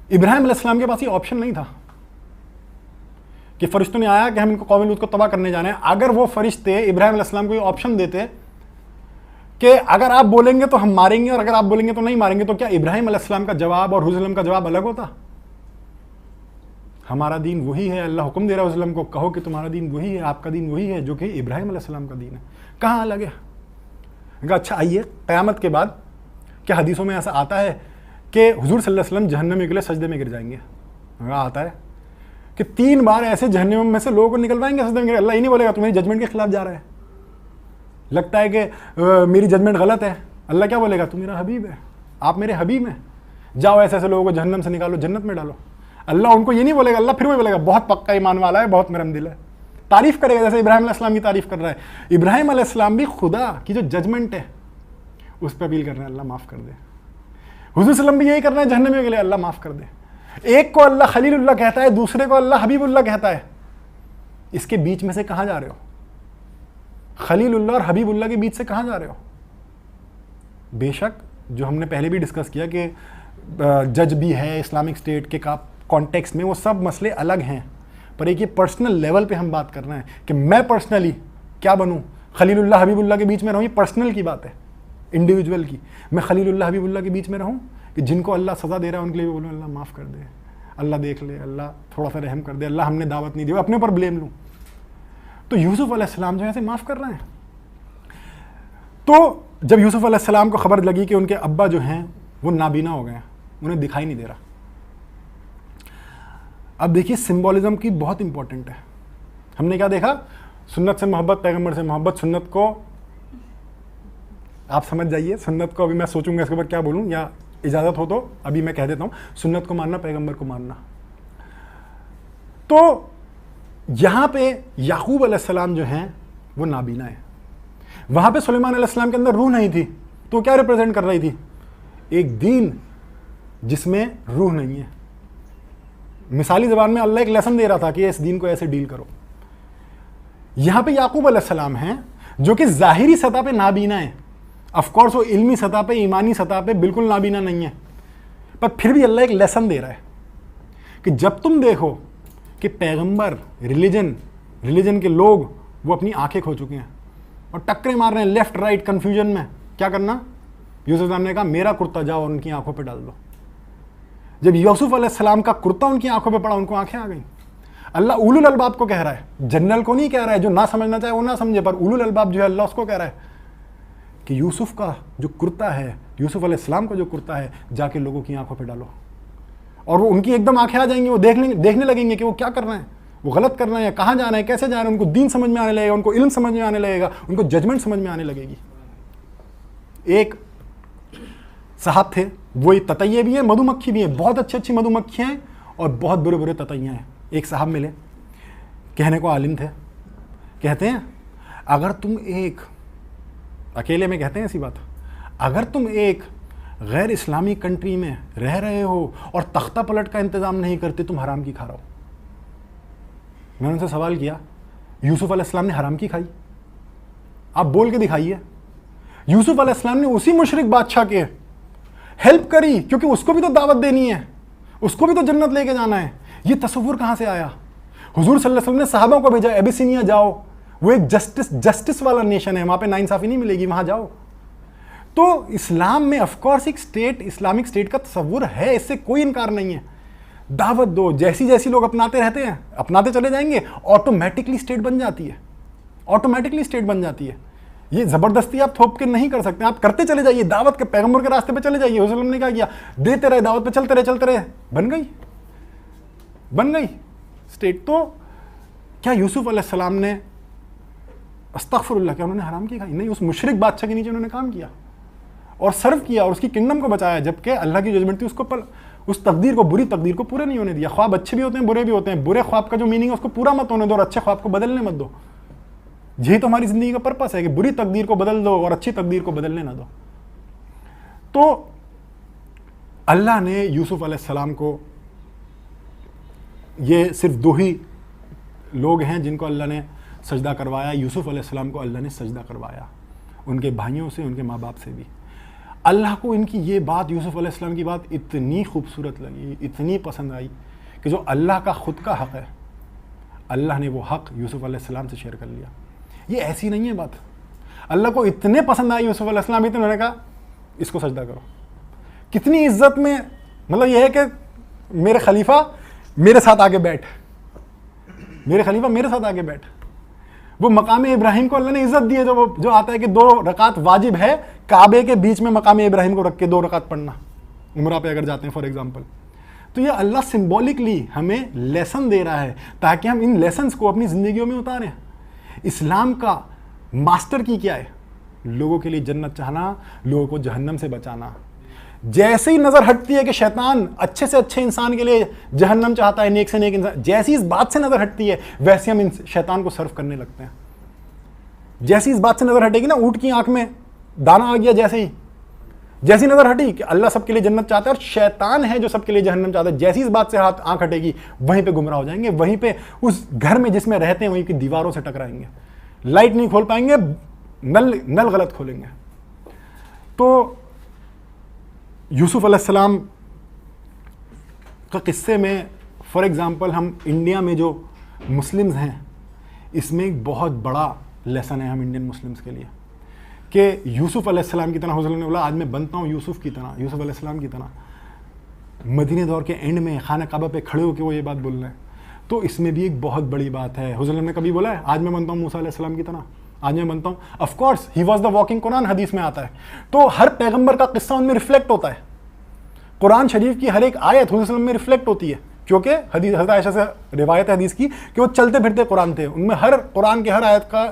इब्राहिम अलैहिस्सलाम के पास ये ऑप्शन नहीं था कि फरिश्तों ने आया कि हम इनको कौम लूत को तबाह करने जाने हैं। अगर वो फरिश्ते इब्राहिम अलैहिस्सलाम को ये ऑप्शन देते कि अगर आप बोलेंगे तो हम मारेंगे और अगर आप बोलेंगे तो नहीं मारेंगे, तो क्या इब्राहिम अलैहिस्सलाम का जवाब और हुज़ुर का जवाब अलग होता? हमारा दीन वही है, अल्लाह हुक्म दे रहा है हुज़ुर को, कहो कि तुम्हारा दीन वही है, आपका दीन वही है जो कि इब्राहिम अलैहिस्सलाम का दीन है। कहाँ अलग है? अच्छा आइए, क़यामत के बाद क्या हदीसों में ऐसा आता है कि हुज़ूर सल्लल्लाहु अलैहि वसल्लम जहन्नम के लिए सजदे में गिर जाएंगे? आता है कि 3 बार ऐसे जहन्नम में से लोगों को निकलवाएंगे सजदे में। अल्लाह ही नहीं बोलेगा तुम्हारी जजमेंट के खिलाफ जा रहा है, लगता है कि मेरी जजमेंट गलत है। अल्लाह क्या बोलेगा? तू मेरा हबीब है, आप मेरे हबीब हैं, जाओ ऐसे ऐसे लोगों को जहन्नम से निकालो, जन्नत में डालो। अल्लाह उनको ये नहीं बोलेगा, अल्लाह फिर वही बोलेगा बहुत पक्का ईमान वाला है, बहुत नरम दिल है, तारीफ करेगा जैसे इब्राहिम अलैहिस्सलाम की तारीफ कर रहा है। इब्राहिम अलैहिस्सलाम भी खुदा की जो जजमेंट है उस पर अपील कर रहे हैं, अल्लाह माफ़ कर दे। हुज़ूर सल्लम भी यही कर रहे हैं जहन्नम के लिए, अल्लाह माफ़ कर दे। एक को अल्लाह खलीलुल्लाह कहता है, दूसरे को अल्लाह हबीबुल्लाह कहता है, इसके बीच में से कहाँ जा रहे हो? खलीलुल्लाह और हबीबुल्लाह के बीच से कहाँ जा रहे हो? बेशक जो हमने पहले भी डिस्कस किया कि जज भी है इस्लामिक स्टेट के कॉन्टेक्स्ट में, वो सब मसले अलग हैं, पर एक ये पर्सनल लेवल पे हम बात कर रहे हैं कि मैं पर्सनली क्या बनूं, खलीलुल्लाह हबीबुल्लाह के बीच में रहूं। ये पर्सनल की बात है, इंडिविजुअल की। मैं खलीलुल्लाह हबीबुल्लाह के बीच में रहूं कि जिनको अल्लाह सज़ा दे रहा है उनके लिए बोलूँ अल्लाह माफ़ कर दे, अल्लाह देख ले, अल्लाह थोड़ा सा रहम कर दे, अल्लाह हमने दावत नहीं दी, अपने ऊपर ब्लेम लूँ। तो यूसुफ अलैहिस्सलाम जो है ऐसे माफ़ कर रहे हैं। तो जब यूसुफ अलैहिस्सलाम को खबर लगी कि उनके अब्बा जो हैं वो नाबीना हो गए हैं, उन्हें दिखाई नहीं दे रहा। अब देखिए सिंबॉलिज्म की बहुत इंपॉर्टेंट है। हमने क्या देखा? सुन्नत से मोहब्बत, पैगंबर से मोहब्बत। सुन्नत को आप समझ जाइए, सुन्नत को अभी मैं सोचूंगा इसके ऊपर क्या बोलूं, या इजाज़त हो तो अभी मैं कह देता हूं, सुन्नत को मानना, पैगंबर को मानना। तो यहां पे याकूब अलैहिस्सलाम जो हैं वो नाबीना है, वहां पे सुलेमान अलैहिस्सलाम के अंदर रूह नहीं थी, तो क्या रिप्रेजेंट कर रही थी? एक दीन जिसमें रूह नहीं है। मिसाली ज़बान में अल्लाह एक लेसन दे रहा था कि इस दीन को ऐसे डील करो। यहां पे याकूब अलैहिस्सलाम हैं जो कि ज़ाहिरी सतह पे नाबीना है। ऑफकोर्स वो इल्मी सतह पे, ईमानी सतह पे बिल्कुल नाबीना नहीं है, पर फिर भी अल्लाह एक लेसन दे रहा है कि जब तुम देखो कि पैगंबर, रिलीजन के लोग वो अपनी आंखें खो चुके हैं और टक्करें मार रहे हैं लेफ्ट राइट कन्फ्यूजन में, क्या करना? यूसुफ ने कहा मेरा कुर्ता जाओ उनकी आंखों पे डाल दो। जब यूसुफ अलैहिस्सलाम का कुर्ता उनकी आंखों पे पड़ा, उनको आंखें आ गई। अल्लाह उलुल अलबाब को कह रहा है, जनरल को नहीं कह रहा है, जो ना समझना चाहे वो ना समझे, पर उलुल अलबाब जो है अल्लाह उसको कह रहा है कि यूसुफ का जो कुर्ता है, यूसुफ अलैहिस्सलाम का जो कुर्ता है, जाके लोगों की आंखों पे डालो। और वो उनकी एकदम आंखें आ जाएंगी, वो देखने लगेंगे कि वो क्या कर रहे हैं, वो गलत कर रहे हैं, कहाँ जा रहे हैं, कैसे जा रहे हैं। उनको दीन समझ में आने लगेगा, उनको इल्म समझ में आने लगेगा, उनको जजमेंट समझ में आने लगेगी। एक साहब थे, वो ततैये भी हैं, मधुमक्खी भी हैं, बहुत अच्छी अच्छी मधुमक्खियाँ हैं और बहुत बुरे बुरे ततैया हैं। एक साहब मिले, कहने को आलिम थे, कहते हैं अगर तुम एक अकेले में, कहते हैं ऐसी बात, अगर तुम एक गैर इस्लामी कंट्री में रह रहे हो और तख्ता पलट का इंतज़ाम नहीं करते, तुम हराम की खा रहे हो। मैंने उनसे सवाल किया, यूसुफ अलैहिस्सलाम ने हराम की खाई? आप बोल के दिखाइए। यूसुफ अलैहिस्सलाम ने उसी मुशरिक बादशाह के हेल्प करी, क्योंकि उसको भी तो दावत देनी है, उसको भी तो जन्नत लेके जाना है। ये तसव्वुर कहाँ से आया? हुजूर सल्लल्लाहु अलैहि वसल्लम ने सहाबा को भेजा, एबिसिनिया जाओ, वो एक जस्टिस वाला नेशन है, वहाँ पे नाइंसाफ़ी नहीं मिलेगी, वहाँ जाओ। तो इस्लाम में ऑफकोर्स एक स्टेट, इस्लामिक स्टेट का तसव्वुर है, इससे कोई इनकार नहीं है। दावत दो, जैसी जैसी लोग अपनाते रहते हैं, अपनाते चले जाएंगे, ऑटोमेटिकली स्टेट बन जाती है, ऑटोमेटिकली स्टेट बन जाती है। ये ज़बरदस्ती आप थोप के नहीं कर सकते, आप करते चले जाइए, दावत के पैगंबर के रास्ते पे चले जाइए। हुज़ूर ने क्या किया? देते रहे दावत पे, चलते रहे, बन गई स्टेट। तो क्या यूसुफ अलैहिस्सलाम ने अस्तगफिरुल्लाह, क्या उन्होंने हराम की खाई? नहीं, उस मुशरिक बादशाह के नीचे उन्होंने काम किया और सर्व किया और उसकी किंगडम को बचाया, जबकि अल्लाह की जजमेंट थी, उसको उस तकदीर को, बुरी तकदीर को पूरा नहीं होने दिया। ख्वाब अच्छे भी होते हैं, बुरे भी होते हैं, बुरे ख्वाब का जो मीनिंग है उसको पूरा मत होने दो और अच्छे ख्वाब को बदलने मत दो। यही तो हमारी ज़िंदगी का पर्पस है कि बुरी तकदीर को बदल दो और अच्छी तकदीर को बदलने ना दो। तो अल्लाह ने यूसुफ अलैहिस्सलाम को, ये सिर्फ 2 ही लोग हैं जिनको अल्लाह ने सजदा करवाया। यूसुफ अलैहिस्सलाम को अल्लाह ने सजदा करवाया, उनके भाइयों से, उनके माँ बाप से भी। अल्लाह को इनकी ये बात, यूसुफ अलैहिस्सलाम की बात इतनी खूबसूरत लगी, इतनी पसंद आई कि जो अल्लाह का ख़ुद का हक़ है, अल्लाह ने वो हक़ यूसुफ अलैहिस्सलाम से शेयर कर लिया। ये ऐसी नहीं है बात। अल्लाह को इतने पसंद आए यूसुफ अलैहिस्सलाम, तो उन्होंने कहा इसको सजदा करो। कितनी इज्जत में, मतलब यह है कि मेरे खलीफा मेरे साथ आगे बैठ, मेरे खलीफा मेरे साथ आगे बैठ। वो मकाम इब्राहिम को अल्लाह ने इज्जत दी है, जो आता है कि 2 रकात वाजिब है काबे के बीच में मकाम इब्राहिम को रख के 2 रकात पढ़ना, उम्रा पे अगर जाते हैं फॉर एग्जांपल। तो ये अल्लाह सिंबॉलिकली हमें लेसन दे रहा है ताकि हम इन लेसन्स को अपनी ज़िंदगियों में उतारें। इस्लाम का मास्टर की क्या है? लोगों के लिए जन्नत चाहना, लोगों को जहन्नम से बचाना। जैसे ही नज़र हटती है कि शैतान अच्छे से अच्छे इंसान के लिए जहन्नम चाहता है, नेक से नेक इंसान, जैसी इस बात से नज़र हटती है वैसे हम शैतान को सर्व करने लगते हैं। जैसी इस बात से नज़र हटेगी ना, ऊँट की आंख में दाना आ गया, जैसी नज़र हटी कि अल्लाह सबके लिए जन्नत चाहता है और शैतान है जो सबके लिए जहन्नम चाहता है, जैसी इस बात से आंख हटेगी वहीं पे गुमराह हो जाएंगे, वहीं पे उस घर में जिसमें रहते हैं वहीं की दीवारों से टकराएंगे, लाइट नहीं खोल पाएंगे, नल गलत खोलेंगे। तो यूसुफ अलैहिस्सलाम का किस्से में फॉर एग्जांपल हम इंडिया में जो मुस्लिम्स हैं, इसमें एक बहुत बड़ा लेसन है हम इंडियन मुस्लिम्स के लिए कि यूसुफ अलैहिस्सलाम की तरह, हुज़ूर ने बोला आज मैं बनता हूँ यूसुफ की तरह, यूसुफ अलैहिस्सलाम की तरह। मदीने दौर के एंड में खाना काबा पे खड़े होकर वो ये बात बोल रहे हैं, तो इसमें भी एक बहुत बड़ी बात है। हुज़ूर ने कभी बोला है आज मैं बनता हूँ मूसा अलैहिस्सलाम की तरह, आज मैं बनता हूँ? Of course he was the walking Quran, हदीस में आता है। तो हर पैगंबर का किस्सा उनमें रिफ्लेक्ट होता है, कुरान शरीफ की हर एक आयत हुज़ूर में रिफ्लेक्ट होती है, क्योंकि हज़रत आयशा से रिवायत है हदीस की कि वो चलते फिरते कुरान थे, उनमें हर कुरान के हर आयत का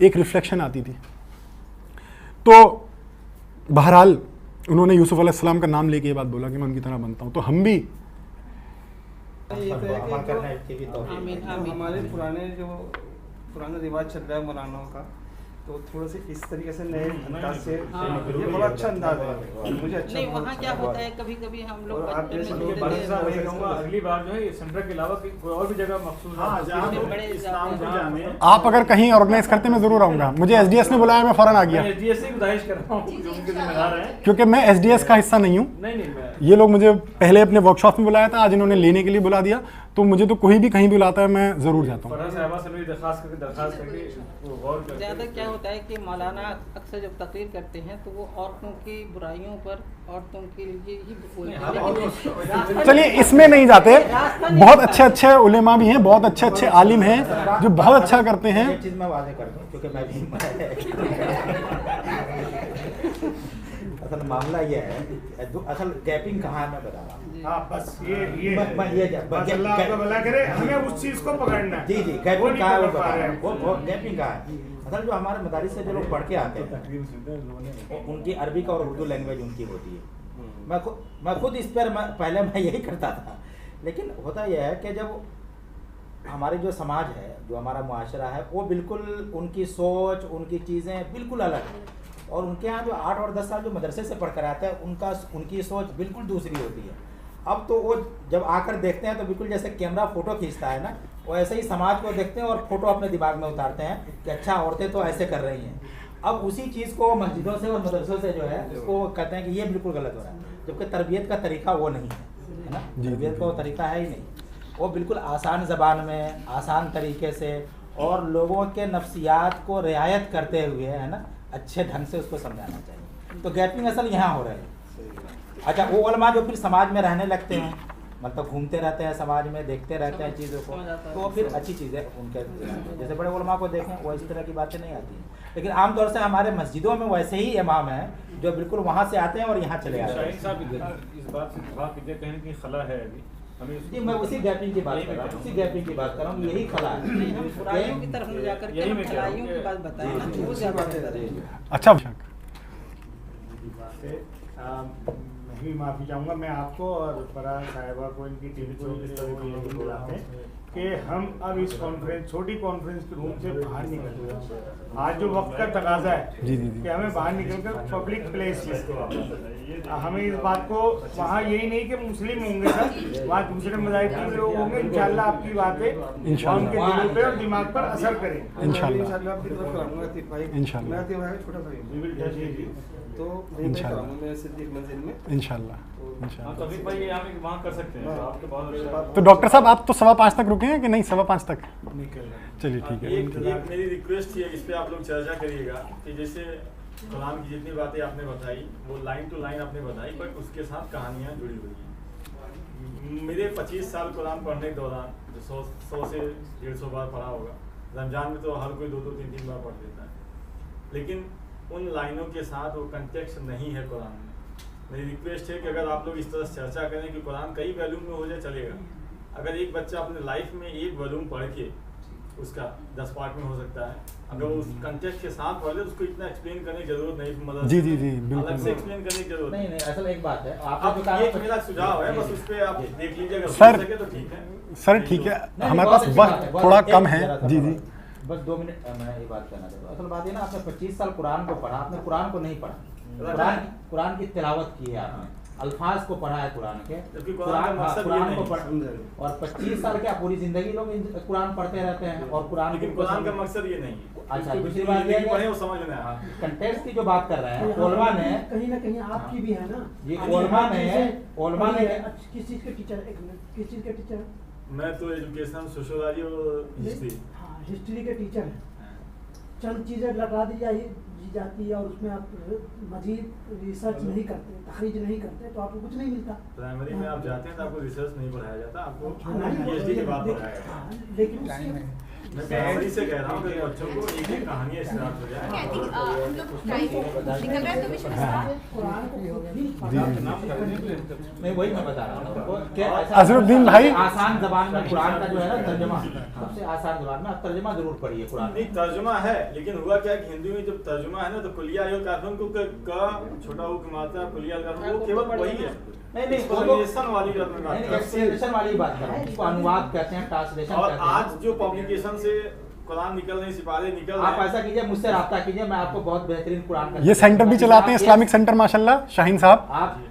एक रिफ्लेक्शन आती थी। तो बहरहाल उन्होंने यूसुफ अलैहिस्सलाम का नाम लेके ये बात बोला कि मैं उनकी तरह बनता हूँ। तो हम भी हमारे पुराना रिवाज चल रहा है मौलानाओं का, तो थोड़ा से इस तरीके से नए अंदाज से ये बड़ा अच्छा अंदाज है, मुझे अच्छा नहीं। वहाँ क्या होता है कभी कभी हम लोग अगली बार जो है सेंटर के अलावा कोई और भी जगह मखसूस आप अगर कहीं ऑर्गेनाइज करते मैं जरूर आऊँगा। मुझे एसडीएस ने बुलाया, मैं फौरन आ गया, एसडीएस से गुजारिश कर रहा हूँ क्योंकि मैं एसडीएस का हिस्सा नहीं हूँ। ये लोग मुझे पहले अपने वर्कशॉप में बुलाया था, आज इन्होंने लेने के लिए बुला दिया, तो मुझे तो कोई भी कहीं भी बुलाता है मैं ज़रूर जाता हूँ। ज़्यादा क्या होता है कि मौलाना अक्सर जब तकरीर करते हैं तो वो औरतों की बुराइयों पर, औरतों के लिए ही बोलते हैं। चलिए इसमें नहीं जाते, बहुत अच्छे अच्छे उलेमा भी हैं, बहुत अच्छे अच्छे आलिम हैं जो बहुत अच्छा करते हैं। एक चीज़ मैं वादे कर दूं, क्योंकि मैं भी असल मामला ये है, असल गैपिंग कहाँ है मैं बता रहा हूँ। हाँ बस ये बस अल्लाह आपका भला करे, हमें उस चीज़ को पकड़ना है। जी गैपिंग कहाँ है वो बता रहा हूँ, वो गैपिंग कहाँ है। असल जो हमारे मदारिस से जो लोग पढ़ के आते हैं उनकी अरबिक और उर्दू लैंग्वेज उनकी होती है। मैं खुद इस पर पहले मैं यही करता था, लेकिन होता यह है कि जब हमारे जो समाज है, जो हमारा मुआशरा है, वो बिल्कुल उनकी सोच, उनकी चीज़ें बिल्कुल अलग है, और उनके यहाँ जो 8 और 10 साल जो मदरसे से पढ़ कर आते हैं उनकी सोच बिल्कुल दूसरी होती है। अब तो वो जब आकर देखते हैं तो बिल्कुल जैसे कैमरा फ़ोटो खींचता है ना, वो ऐसे ही समाज को देखते हैं और फ़ोटो अपने दिमाग में उतारते हैं कि अच्छा औरतें तो ऐसे कर रही हैं। अब उसी चीज़ को मस्जिदों से और मदरसों से जो है उसको कहते हैं कि ये बिल्कुल गलत हो रहा है, जबकि तरबियत का तरीका वो नहीं है ना, तरबियत का वो तरीका है ही नहीं। वो बिल्कुल आसान ज़बान में, आसान तरीके से और लोगों के नफ्सियात को रियायत करते हुए, है ना, अच्छे ढंग से उसको समझाना चाहिए। तो गैपिंग असल यहाँ हो रहा है। अच्छा, वो उलमा जो फिर समाज में रहने लगते हैं, मतलब घूमते रहते हैं समाज में, देखते रहते हैं चीज़ों को, तो वो फिर अच्छी चीज़ें उनके, जैसे बड़े उलमा को देखें वो इस तरह की बातें नहीं आती हैं। लेकिन आमतौर से हमारे मस्जिदों में वैसे ही इमाम हैं जो बिल्कुल वहाँ से आते हैं और यहाँ चले आते हैं। इस बात से कहीं की खला है अभी जी, मैं उसी गैपिंग की बात कर रहा हूँ, उसी गैपिंग की बात कर रहा हूँ, यही खला है। हम बुराइयों की तरफ जाकर के हम भलाइयों की बात बताएं ना, तो वो ज़्यादा बेहतर है। अच्छा, मैं भी माफ़ी चाहूँगा, मैं आपको और फराह साहिबा को, इनकी टीवी को बुलाते हैं कि हम अब इस कॉन्फ्रेंस, छोटी कॉन्फ्रेंस के रूम से बाहर निकलते हैं। आज जो वक्त का तकाजा है जी। कि हमें बाहर निकलकर पब्लिक प्लेस में हमें इस बात को, वहाँ यही नहीं कि मुस्लिम होंगे सब, वहाँ दूसरे मज़ाहिब के लोग होंगे, इंशाल्लाह आपकी बातें उनके दिलों पे और दिमाग पर असर करें इंशाल्लाह। आपकी तरफ कराऊंगा इंशाल्लाह, मैं छोटा भाई तो इंशाल्लाह। इंशाल्लाह। हाँ, तौफीक भाई ये हम वहाँ कर सकते हैं, तो आपके बहुत अच्छा। तो डॉक्टर साहब आप तो 5:15 तक रुके हैं कि नहीं 5:15 तक? निकल रहा है। चलिए ठीक है। एक मेरी रिक्वेस्ट है, इस पे आप लोग चर्चा करिएगा कि जैसे कुरान की जितनी बातें आपने बताई वो लाइन टू लाइन आपने बताई, बट उसके साथ कहानियाँ जुड़ी हुई हैं। मेरे 25 साल कुरान पढ़ने के दौरान 100 से 150 बार पढ़ा होगा। रमजान में तो हर कोई 2-2, 3-3 बार पढ़ लेता है, लेकिन उन लाइनों के साथ वो कंटेक्स्ट नहीं है कुरान में। मेरी रिक्वेस्ट है कि अगर आप लोग इस तरह से चर्चा करें कि कुरान कई वॉल्यूम में हो जाए चलेगा। अगर एक बच्चा अपने लाइफ में एक वॉल्यूम पढ़ के उसका 10 पार्ट में हो सकता है, अगर वो उस कंटेक्स्ट के साथ पढ़ ले तो उसको इतना एक्सप्लेन करने की जरूरत नहीं, मतलब जी जी जी बिल्कुल। अलग से एक्सप्लेन करने की जरूरत नहीं नहीं, असल एक बात है, आप आपने जो कहा ये मेरा सुझाव है, बस उस पे आप देख लीजिए, अगर सर- हो सके तो ठीक है। सर ठीक है, नहीं, हमारे बहुत पास अच्छी बात वक्त है, बहुत थोड़ा अच्छी- कम एक है। जरा सा जी बात। जी बस 2 मिनट मैं ये बात कहना चाहता हूँ। असल बात है ना, आपने 25 साल कुरान को पढ़ा, आपने कुरान को नहीं पढ़ा, कुरान की तिलावत की है आपने, अल्फाज को पढ़ा है कुरान के, जबकि कुरान का मकसद ये कुरान को नहीं। पढ़, और 25 साल क्या पूरी जिंदगी लोग कुरान पढ़ते रहते हैं और कुरान लेकिन कुरान का मकसद ये नहीं है। अच्छा, उसको दूसरी जितनी बात ये जिंदगी पढ़े है वो समझ में आए। कंटेक्स्ट की जो बात कर रहे हैं, ओलमा ने कहीं ना कहीं आपकी भी है ना, ये ओलमा ने किस चीज के टीचर, एक मिनट, किस चीज के टीचर? मैं तो एजुकेशन, सोशियोलॉजी और हिस्ट्री। हाँ, हिस्ट्री के टीचर हैं। चंद चीजें लगा दी जाती है और उसमें आप मजीद रिसर्च नहीं करते, तखरीज नहीं करते, तो आपको कुछ नहीं मिलता। प्राइमरी में आप जाते हैं तो आपको रिसर्च नहीं पढ़ाया जाता, आपको नहीं, पीएचडी के बाद पढ़ाया जाता है। हाँ, लेकिन उसके मैं प्राइमरी से कह रहा हूँ कि बच्चों को एक एक कहानी स्टार्ट हो जाए। हम लोग टाइम निकल रहा है तो विषय कुरान को खुद ही नहीं, वही मैं बता रहा हूँ कि ऐसा- अजरुद्दीन भाई- आसान जबान में कुरान का जो है ना तर्जमा, सबसे आसान जबान में आप तर्जमा जरूर पढ़िए कुरान नहीं, तर्जुमा है, लेकिन हुआ क्या कि हिंदी में जब तर्जुमा है ना तो कुलिया अल काफिरून को क छोटा ऊ की मात्रा कुलिया अल काफिरून वो केवल वही है। नहीं, नहीं, वो तो- ट्रांसलेशन वाली बात में बात नहीं, कर रहा हूँ। एक्सप्लेनेशन वाली बात कर रहा हूँ, उसको अनुवाद कहते हैं, ट्रांसलेशन और कहते हैं। आज जो पब्लिकेशन से कुरान निकल रहे, सिपारे निकल आप रहे ऐसा कीजिए, मुझसे राब्ता कीजिए, मैं आपको बहुत बेहतरीन कुरान का ये सेंटर भी चलाते हैं, इस्लामिक सेंटर माशाल्लाह शाहीन साहब। आप